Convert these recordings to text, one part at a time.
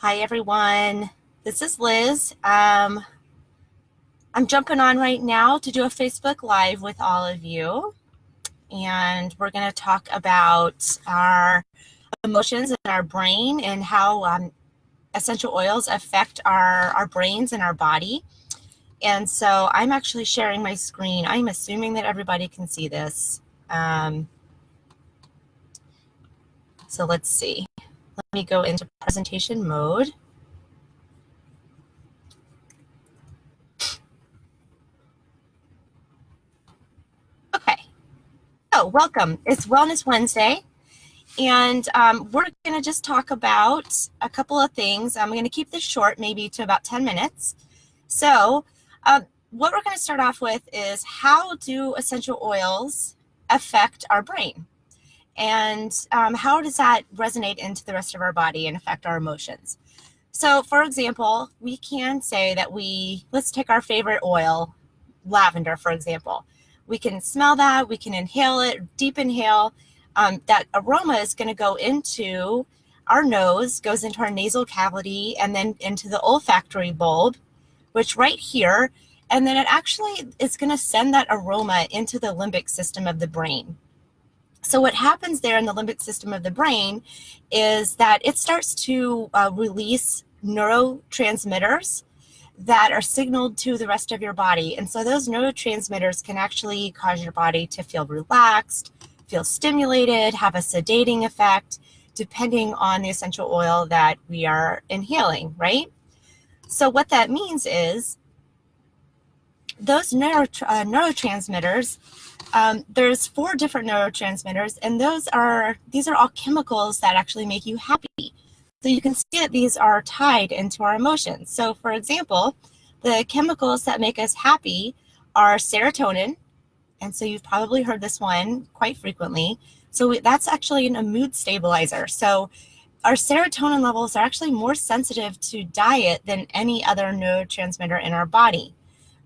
Hi, everyone. This is Liz. I'm jumping on right now to do a Facebook Live with all of you. And we're going to talk about our emotions and our brain and how essential oils affect our brains and our body. And so I'm actually sharing my screen. I'm assuming that everybody can see this. So let's see. Let me go into presentation mode. Okay. So welcome. It's Wellness Wednesday. And we're going to just talk about a couple of things. I'm going to keep this short, maybe to about 10 minutes. So what we're going to start off with is how do essential oils affect our brain? And how does that resonate into the rest of our body and affect our emotions? So for example, we can say that let's take our favorite oil, lavender, for example. We can smell that, we can inhale it, deep inhale. That aroma is going to go into our nose, goes into our nasal cavity, and then into the olfactory bulb, which right here, and then it actually is going to send that aroma into the limbic system of the brain. So what happens there in the limbic system of the brain is that it starts to release neurotransmitters that are signaled to the rest of your body. And so those neurotransmitters can actually cause your body to feel relaxed, feel stimulated, have a sedating effect, depending on the essential oil that we are inhaling, right? So what that means is those neurotransmitters, there's 4 different neurotransmitters, and these are all chemicals that actually make you happy. So you can see that these are tied into our emotions. So for example, the chemicals that make us happy are serotonin. And so you've probably heard this one quite frequently. So that's actually a mood stabilizer. So our serotonin levels are actually more sensitive to diet than any other neurotransmitter in our body.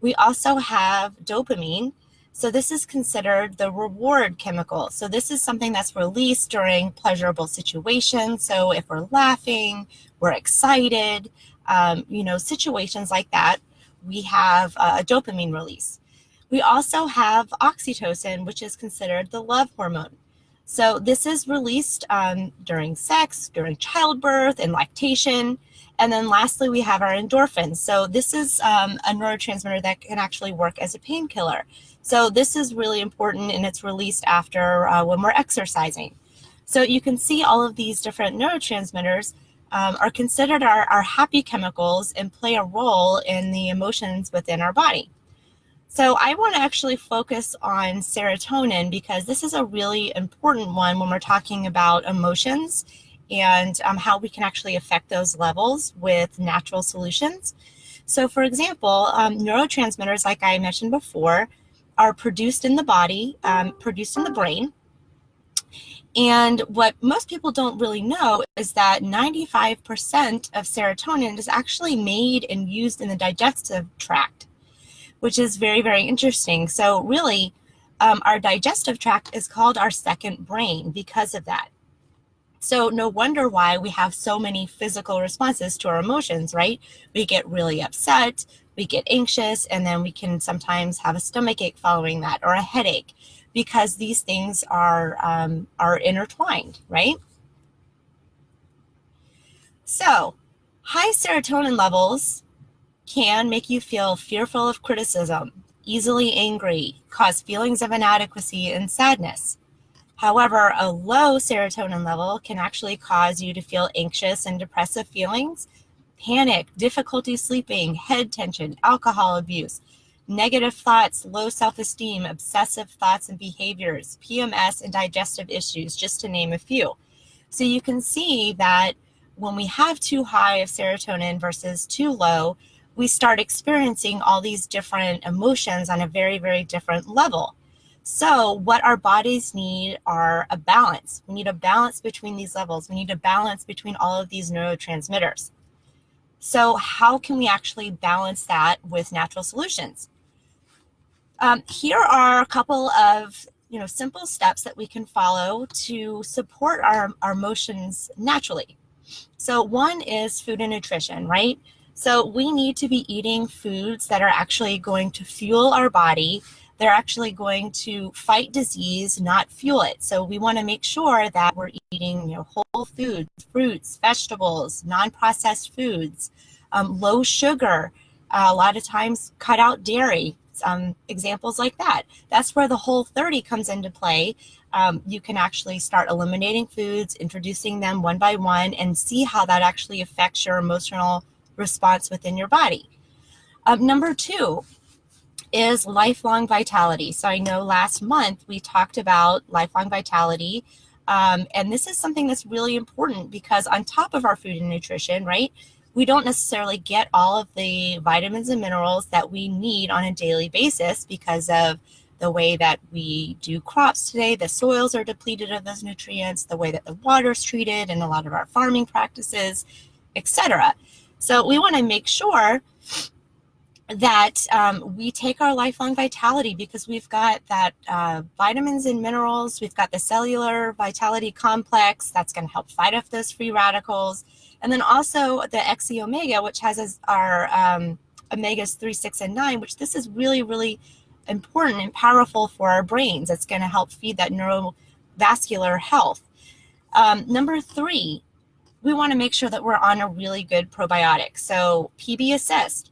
We also have dopamine. So this is considered the reward chemical. So this is something that's released during pleasurable situations. So if we're laughing, we're excited, situations like that, we have a dopamine release. We also have oxytocin, which is considered the love hormone. So this is released during sex, during childbirth, and lactation. And then lastly, we have our endorphins. So this is a neurotransmitter that can actually work as a painkiller. So this is really important, and it's released after when we're exercising. So you can see all of these different neurotransmitters are considered our happy chemicals and play a role in the emotions within our body. So I want to actually focus on serotonin because this is a really important one when we're talking about emotions and how we can actually affect those levels with natural solutions. So for example, neurotransmitters, like I mentioned before, are produced in the body, produced in the brain. And what most people don't really know is that 95% of serotonin is actually made and used in the digestive tract, which is very, very interesting. So really, our digestive tract is called our second brain because of that. So no wonder why we have so many physical responses to our emotions, right? We get really upset, we get anxious, and then we can sometimes have a stomachache following that or a headache because these things are intertwined, right? So high serotonin levels can make you feel fearful of criticism, easily angry, cause feelings of inadequacy and sadness. However, a low serotonin level can actually cause you to feel anxious and depressive feelings, panic, difficulty sleeping, head tension, alcohol abuse, negative thoughts, low self-esteem, obsessive thoughts and behaviors, PMS, and digestive issues, just to name a few. So you can see that when we have too high of serotonin versus too low, we start experiencing all these different emotions on a very, very different level. So what our bodies need are a balance. We need a balance between these levels. We need a balance between all of these neurotransmitters. So how can we actually balance that with natural solutions? Here are a couple of simple steps that we can follow to support our emotions naturally. So one is food and nutrition, right? So we need to be eating foods that are actually going to fuel our body. They're actually going to fight disease, not fuel it. So we want to make sure that we're eating, whole foods, fruits, vegetables, non-processed foods, low sugar. A lot of times cut out dairy, examples like that. That's where the Whole30 comes into play. You can actually start eliminating foods, introducing them one by one, and see how that actually affects your emotional response within your body. Number 2 is lifelong vitality. So I know last month we talked about lifelong vitality, and this is something that's really important because on top of our food and nutrition, right, we don't necessarily get all of the vitamins and minerals that we need on a daily basis because of the way that we do crops today. The soils are depleted of those nutrients, the way that the water is treated, and a lot of our farming practices, etc. So we want to make sure that we take our lifelong vitality because we've got that vitamins and minerals, we've got the cellular vitality complex that's going to help fight off those free radicals, and then also the XE omega, which has our omegas 3, 6, and 9, which this is really, really important and powerful for our brains. It's going to help feed that neurovascular health. Number 3, we want to make sure that we're on a really good probiotic. So PB Assist.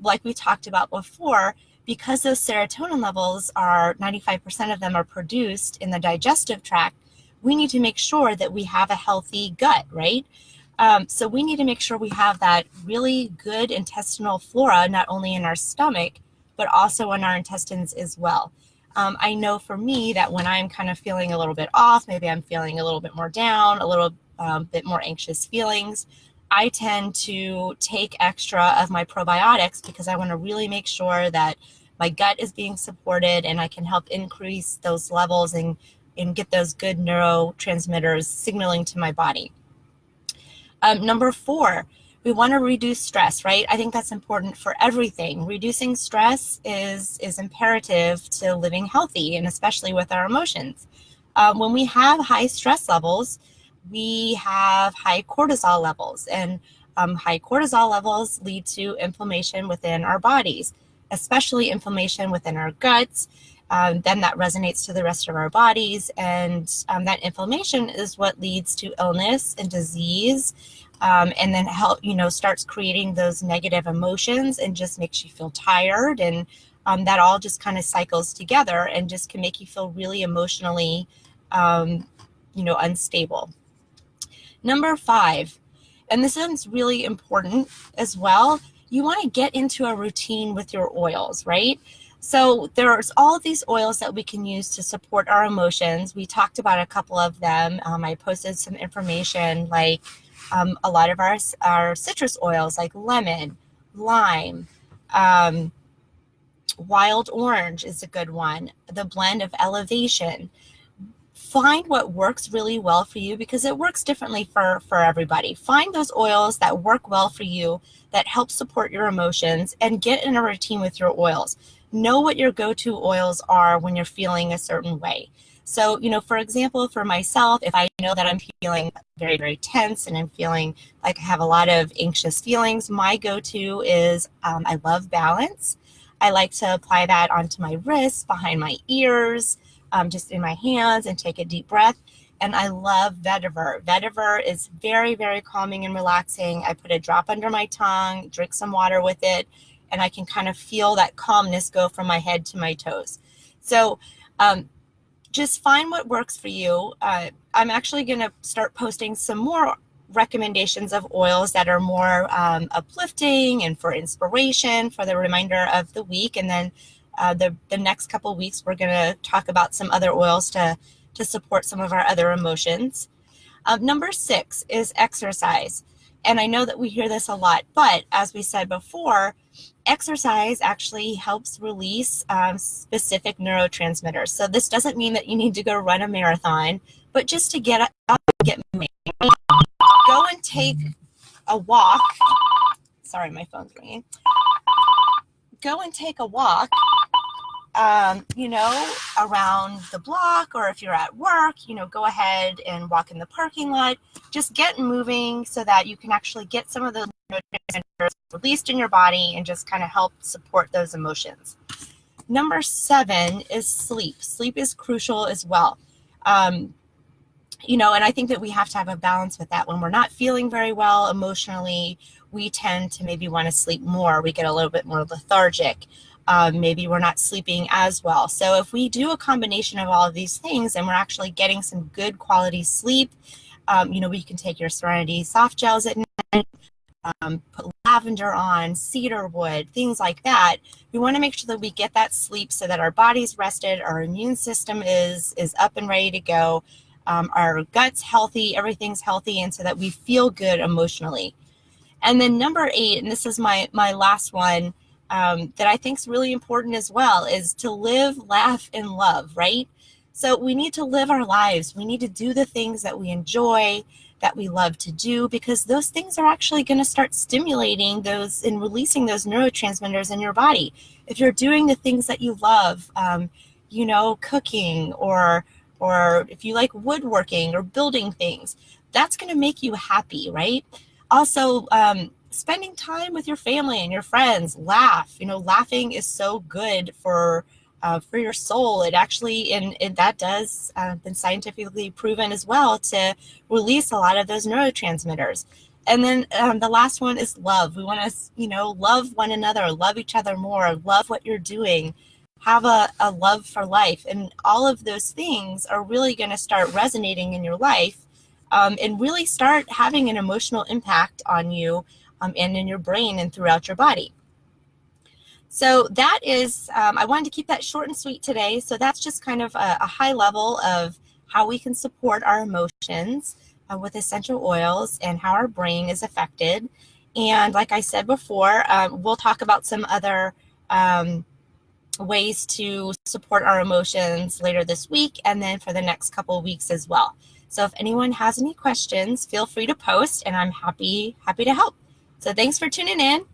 Like we talked about before, because those serotonin levels are 95% of them are produced in the digestive tract, we need to make sure that we have a healthy gut, right? So we need to make sure we have that really good intestinal flora, not only in our stomach, but also in our intestines as well. I know for me that when I'm kind of feeling a little bit off, maybe I'm feeling a little bit more down, a little bit more anxious feelings, I tend to take extra of my probiotics because I want to really make sure that my gut is being supported and I can help increase those levels and get those good neurotransmitters signaling to my body. Number 4, we want to reduce stress, right? I think that's important for everything. Reducing stress is imperative to living healthy, and especially with our emotions. When we have high stress levels, we have high cortisol levels, and high cortisol levels lead to inflammation within our bodies, especially inflammation within our guts. Then that resonates to the rest of our bodies, and that inflammation is what leads to illness and disease, and then starts creating those negative emotions and just makes you feel tired, and that all just kind of cycles together and just can make you feel really emotionally unstable. Number 5, and this one's really important as well, you want to get into a routine with your oils, right? So there's all of these oils that we can use to support our emotions. We talked about a couple of them. I posted some information like a lot of our citrus oils like lemon, lime, wild orange is a good one, the blend of elevation. Find what works really well for you because it works differently for everybody. Find those oils that work well for you, that help support your emotions, and get in a routine with your oils. Know what your go-to oils are when you're feeling a certain way. So, for example, for myself, if I know that I'm feeling very, very tense and I'm feeling like I have a lot of anxious feelings, my go-to is I love Balance. I like to apply that onto my wrists, behind my ears, just in my hands, and take a deep breath. And I love vetiver. Vetiver is very, very calming and relaxing. I put a drop under my tongue, drink some water with it, and I can kind of feel that calmness go from my head to my toes. So just find what works for you. I'm actually going to start posting some more recommendations of oils that are more uplifting and for inspiration for the remainder of the week. And then the next couple weeks, we're going to talk about some other oils to support some of our other emotions. Number 6 is exercise. And I know that we hear this a lot, but as we said before, exercise actually helps release specific neurotransmitters. So this doesn't mean that you need to go run a marathon, but just to get up and get moving. Go and take a walk. Sorry, my phone's ringing. Go and take a walk around the block, or if you're at work, go ahead and walk in the parking lot. Just get moving so that you can actually get some of the neurotransmitters released in your body and just kind of help support those emotions. Number 7 is sleep. Sleep is crucial as well. And I think that we have to have a balance with that. When we're not feeling very well emotionally, we tend to maybe want to sleep more. We get a little bit more lethargic. Maybe we're not sleeping as well. So if we do a combination of all of these things and we're actually getting some good quality sleep, we can take your Serenity soft gels at night, put lavender on, cedar wood, things like that. We want to make sure that we get that sleep so that our body's rested, our immune system is up and ready to go, our gut's healthy, everything's healthy, and so that we feel good emotionally. And then number 8, and this is my last one, that I think is really important as well, is to live, laugh, and love, right? So we need to live our lives. We need to do the things that we enjoy, that we love to do, because those things are actually going to start stimulating those and releasing those neurotransmitters in your body. If you're doing the things that you love, cooking, or if you like woodworking or building things, that's going to make you happy, right? Also, spending time with your family and your friends, laughing is so good for your soul. It actually, and that does been scientifically proven as well to release a lot of those neurotransmitters. And then the last one is love. We want to, love one another, love each other more, love what you're doing, have a love for life. And all of those things are really going to start resonating in your life, and really start having an emotional impact on you, and in your brain and throughout your body. So that is, I wanted to keep that short and sweet today. So that's just kind of a high level of how we can support our emotions with essential oils and how our brain is affected. And like I said before, we'll talk about some other ways to support our emotions later this week, and then for the next couple of weeks as well. So if anyone has any questions, feel free to post, and I'm happy to help. So thanks for tuning in.